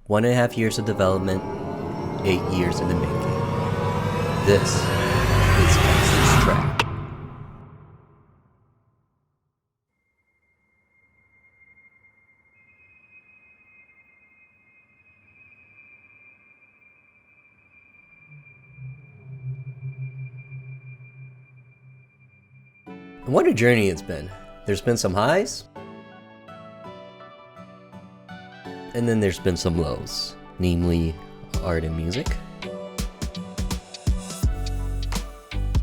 1.5 years of development, 8 years in the making. This is Caster's Trap. And what a journey it's been. There's been some highs, and then there's been some lows, namely art and music.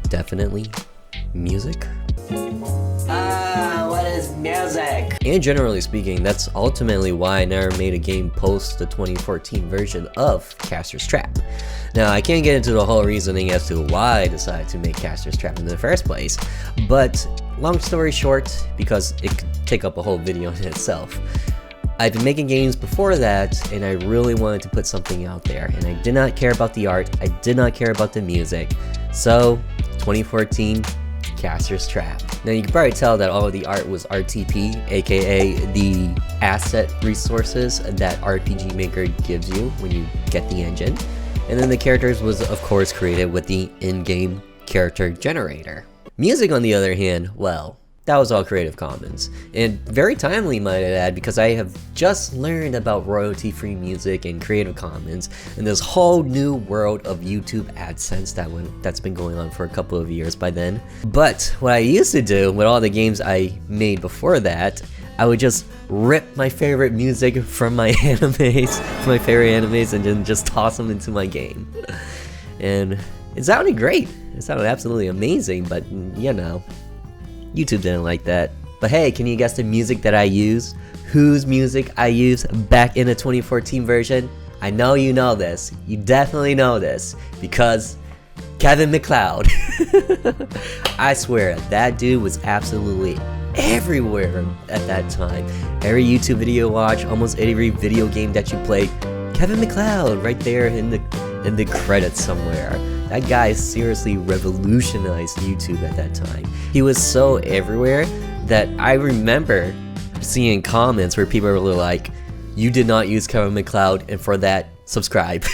Definitely music. What is music? And generally speaking, that's ultimately why I never made a game post the 2014 version of Caster's Trap. Now, I can't get into the whole reasoning as to why I decided to make Caster's Trap in the first place, but long story short, because it could take up a whole video in itself, I've been making games before that, and I really wanted to put something out there, and I did not care about the art, I did not care about the music, so 2014, Caster's Trap. Now you can probably tell that all of the art was RTP, aka the asset resources that RPG Maker gives you when you get the engine. And then the characters was of course created with the in-game character generator. Music on the other hand, well, that was all Creative Commons, and very timely might I add, because I have just learned about royalty-free music and Creative Commons and this whole new world of YouTube AdSense that's been going on for a couple of years by then. But what I used to do with all the games I made before that, I would just rip my favorite music from my animes, from my favorite animes, and then just toss them into my game. And it sounded great. It sounded absolutely amazing, but you know, YouTube didn't like that. But hey, can you guess the music that I use? Whose music I use back in the 2014 version? I know you know this. You definitely know this, because Kevin MacLeod. I swear, that dude was absolutely everywhere at that time. Every YouTube video you watch, almost every video game that you play, Kevin MacLeod right there in the credits somewhere. That guy seriously revolutionized YouTube at that time. He was so everywhere that I remember seeing comments where people were like, "You did not use Kevin MacLeod, and for that, subscribe."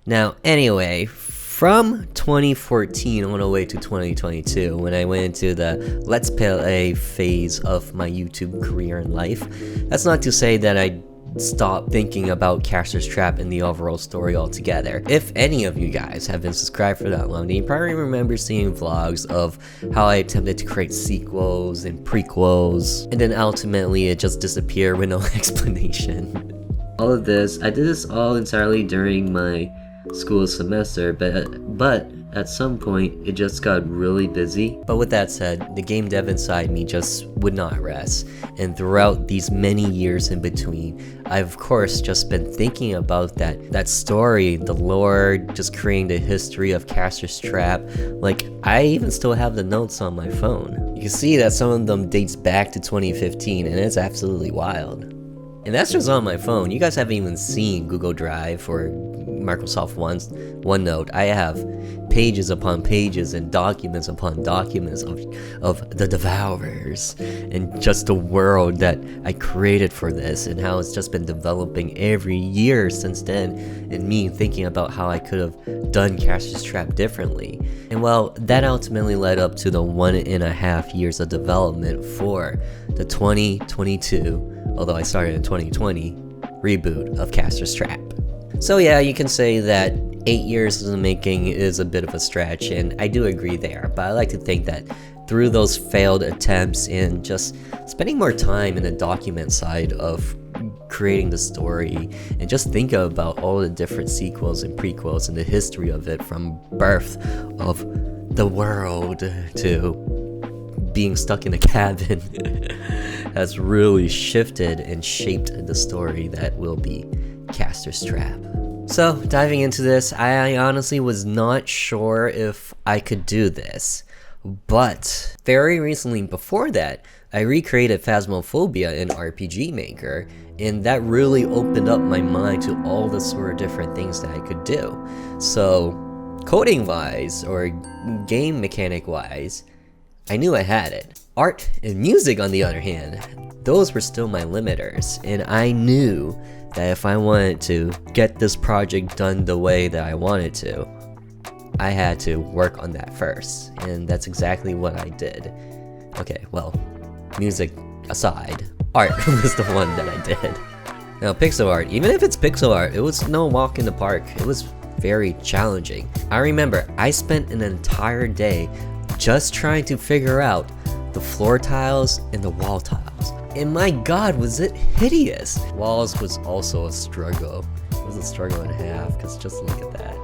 Now, anyway, from 2014 on the way to 2022, when I went into the Let's Play phase of my YouTube career and life, that's not to say that I stopped thinking about Caster's Trap and the overall story altogether. If any of you guys have been subscribed for that long, then you probably remember seeing vlogs of how I attempted to create sequels and prequels, and then ultimately it just disappeared with no explanation. All of this, I did this all entirely during my school semester, but at some point it just got really busy. But with that said, the game dev inside me just would not rest, and throughout these many years in between, I've of course just been thinking about that story, the lore, just creating the history of Caster's Trap. Like, I even still have the notes on my phone. You can see that some of them dates back to 2015, and it's absolutely wild. And that's just on my phone. You guys haven't even seen Google Drive or Microsoft OneNote. I have pages upon pages and documents upon documents of the Devourers and just the world that I created for this, and how it's just been developing every year since then, and me thinking about how I could have done Caster's Trap differently. And well, that ultimately led up to the 1.5 years of development for the 2022, although I started in 2020, reboot of Caster's Trap. So yeah, you can say that 8 years in the making is a bit of a stretch, and I do agree there, but I like to think that through those failed attempts and just spending more time in the document side of creating the story, and just think about all the different sequels and prequels and the history of it, from birth of the world to being stuck in a cabin, has really shifted and shaped the story that will be Caster's Trap. So, diving into this, I honestly was not sure if I could do this, but very recently before that, I recreated Phasmophobia in RPG Maker, and that really opened up my mind to all the sort of different things that I could do. So, Coding wise, or game mechanic wise, I knew I had it. Art and music, on the other hand, those were still my limiters, and I knew that if I wanted to get this project done the way that I wanted to, I had to work on that first, and that's exactly what I did. Okay, well, music aside, art was the one that I did. Now, pixel art, even if it's pixel art, it was no walk in the park. It was very challenging. I remember I spent an entire day just trying to figure out the floor tiles and the wall tiles. And my god, was it hideous! Walls was also a struggle. It was a struggle and a half, because just look at that.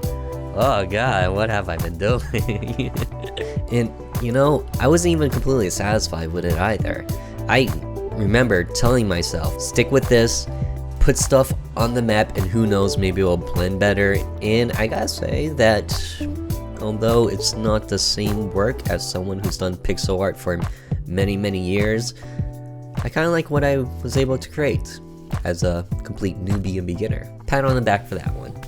Oh god, what have I been doing? And, you know, I wasn't even completely satisfied with it either. I remember telling myself, stick with this, put stuff on the map, and who knows, maybe it'll blend better. And I gotta say that although it's not the same work as someone who's done pixel art for many years, I kind of like what I was able to create as a complete newbie and beginner. Pat on the back for that one.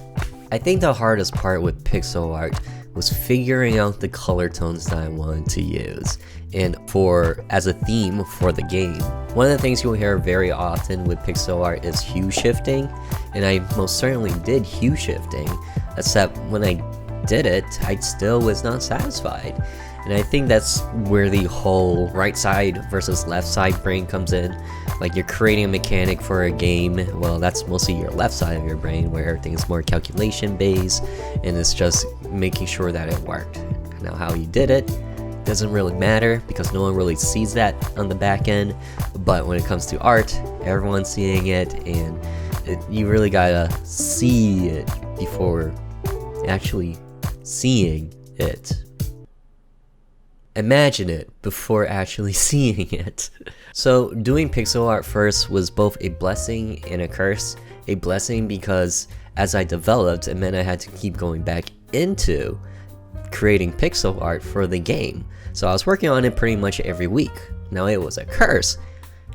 I think the hardest part with pixel art was figuring out the color tones that I wanted to use and as a theme for the game. One of the things you'll hear very often with pixel art is hue shifting, and I most certainly did hue shifting, except when I did it, I still was not satisfied. And I think that's where the whole right side versus left side brain comes in. Like, you're creating a mechanic for a game, well, that's mostly your left side of your brain, where everything is more calculation based and it's just making sure that it worked. Now, how you did it doesn't really matter because no one really sees that on the back end, but when it comes to art, everyone's seeing it, and you really gotta see it before actually seeing it. Imagine it before actually seeing it. So doing pixel art first was both a blessing and a curse. A blessing because as I developed, it meant I had to keep going back into creating pixel art for the game. So I was working on it pretty much every week. Now, it was a curse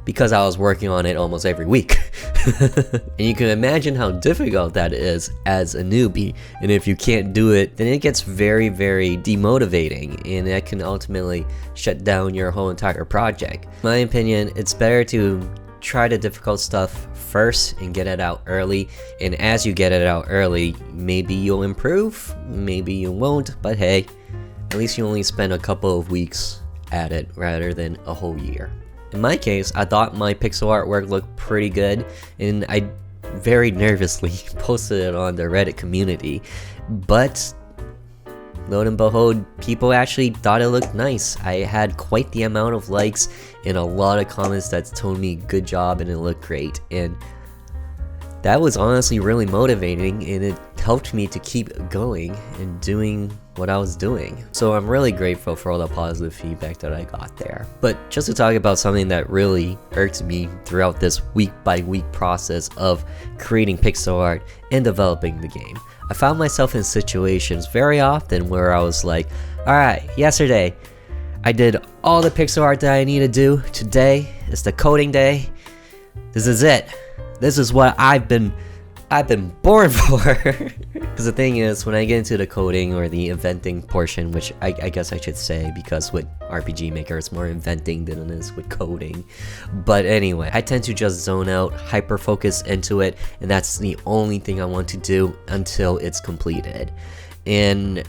because I was working on it almost every week. And you can imagine how difficult that is as a newbie, and if you can't do it, then it gets very demotivating, and that can ultimately shut down your whole entire project. In my opinion, it's better to try the difficult stuff first and get it out early, and as you get it out early, maybe you'll improve, maybe you won't, but hey, at least you only spend a couple of weeks at it rather than a whole year. In my case, I thought my pixel artwork looked pretty good, and I very nervously posted it on the Reddit community, but lo and behold, people actually thought it looked nice. I had quite the amount of likes and a lot of comments that told me good job and it looked great, and that was honestly really motivating, and it helped me to keep going and doing what I was doing. So I'm really grateful for all the positive feedback that I got there. But just to talk about something that really irked me throughout this week by week process of creating pixel art and developing the game, I found myself in situations very often where I was like, alright, yesterday I did all the pixel art that I need to do. Today is the coding day. This is it. This is what I've been born for. Because the thing is, when I get into the coding or the inventing portion, which I guess I should say, because with RPG Maker it's more inventing than it is with coding. But anyway, I tend to just zone out, hyper focus into it, and that's the only thing I want to do until it's completed. And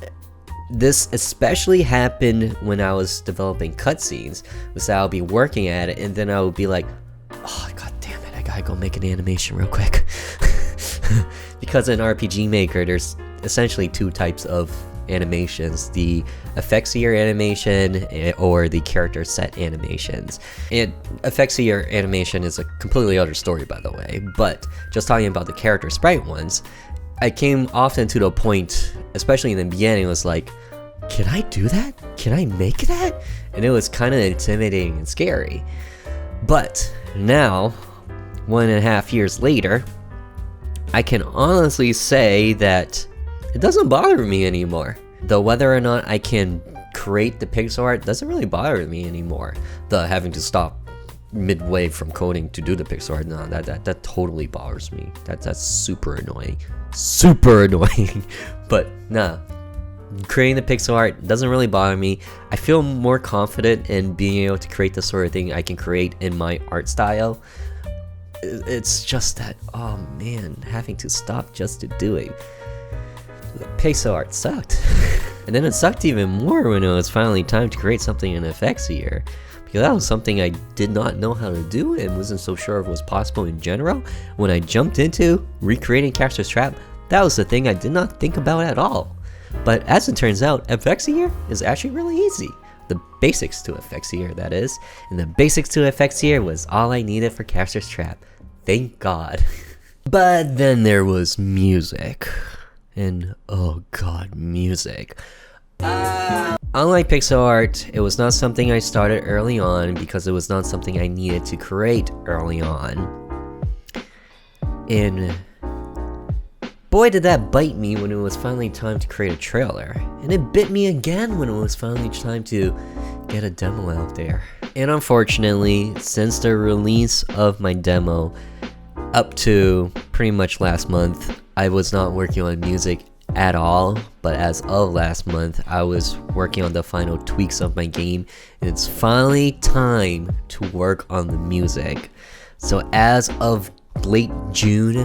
this especially happened when I was developing cutscenes, so I'll be working at it and then I would be like, oh god damn it, I gotta go make an animation real quick. Because in RPG Maker there's essentially two types of animations, the effects of your animation or the character set animations. And effects of your animation is a completely other story, by the way, but just talking about the character sprite ones, I came often to the point, especially in the beginning, it was like, can I do that? Can I make that? And it was kind of intimidating and scary. But now, 1.5 years later, I can honestly say that it doesn't bother me anymore. Though whether or not I can create the pixel art doesn't really bother me anymore. The having to stop midway from coding to do the pixel art, no, that totally bothers me. That's super annoying. Super annoying. But nah, Creating the pixel art doesn't really bother me. I feel more confident in being able to create the sort of thing I can create in my art style. It's just that, oh man, having to stop just to do it. The pixel art sucked. And then it sucked even more when it was finally time to create something in Effectsier, because that was something I did not know how to do and wasn't so sure if it was possible in general. When I jumped into recreating Caster's Trap, that was the thing I did not think about at all. But as it turns out, Effectsier is actually really easy. The basics to Effectsier, that is. And the basics to Effectsier was all I needed for Caster's Trap. Thank God. But then there was music. And oh god, music. Unlike pixel art, it was not something I started early on because it was not something I needed to create early on. And boy did that bite me when it was finally time to create a trailer. And it bit me again when it was finally time to get a demo out there. And unfortunately, since the release of my demo up to pretty much last month, I was not working on music at all. But as of last month, I was working on the final tweaks of my game, and it's finally time to work on the music. So as of late June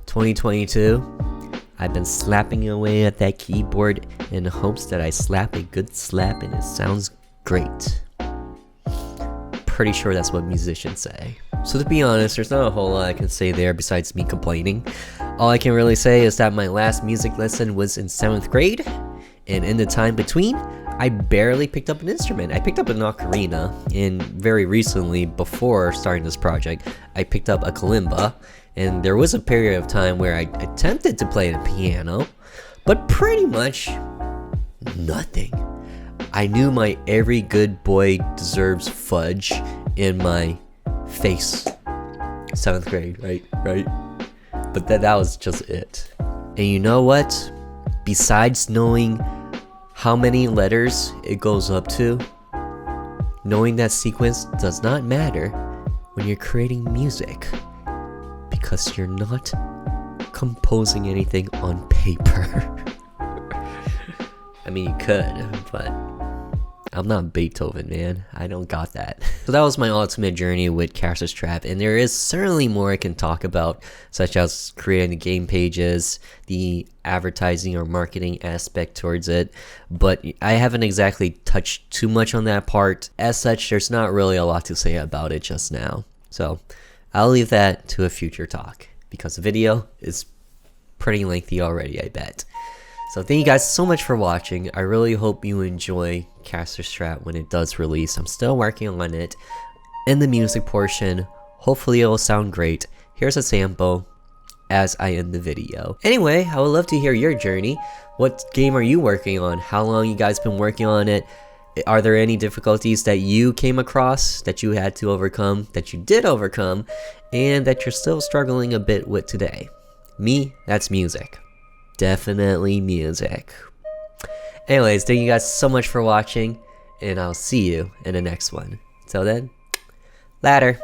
2022, I've been slapping away at that keyboard in hopes that I slap a good slap and it sounds great. Pretty sure that's what musicians say. So to be honest, there's not a whole lot I can say there besides me complaining. All I can really say is that my last music lesson was in 7th grade, and in the time between, I barely picked up an instrument. I picked up an ocarina, and very recently, before starting this project, I picked up a kalimba, and there was a period of time where I attempted to play the piano, but pretty much nothing. I knew my every good boy deserves fudge in my face. 7th grade, right? But that was just it. And you know what? Besides knowing how many letters it goes up to, knowing that sequence does not matter when you're creating music, because you're not composing anything on paper. I mean, you could, but I'm not Beethoven, man. I don't got that. So that was my ultimate journey with Caster's Trap, and there is certainly more I can talk about, such as creating the game pages, the advertising or marketing aspect towards it, but I haven't exactly touched too much on that part. As such, there's not really a lot to say about it just now. So I'll leave that to a future talk, because the video is pretty lengthy already, I bet. So thank you guys so much for watching. I really hope you enjoy Caster's Trap when it does release. I'm still working on it. In the music portion, hopefully it will sound great. Here's a sample as I end the video. Anyway, I would love to hear your journey. What game are you working on? How long you guys been working on it? Are there any difficulties that you came across that you had to overcome, that you did overcome, and that you're still struggling a bit with today? Me, that's music. Definitely music. Anyways, thank you guys so much for watching, and I'll see you in the next one. Till then, later.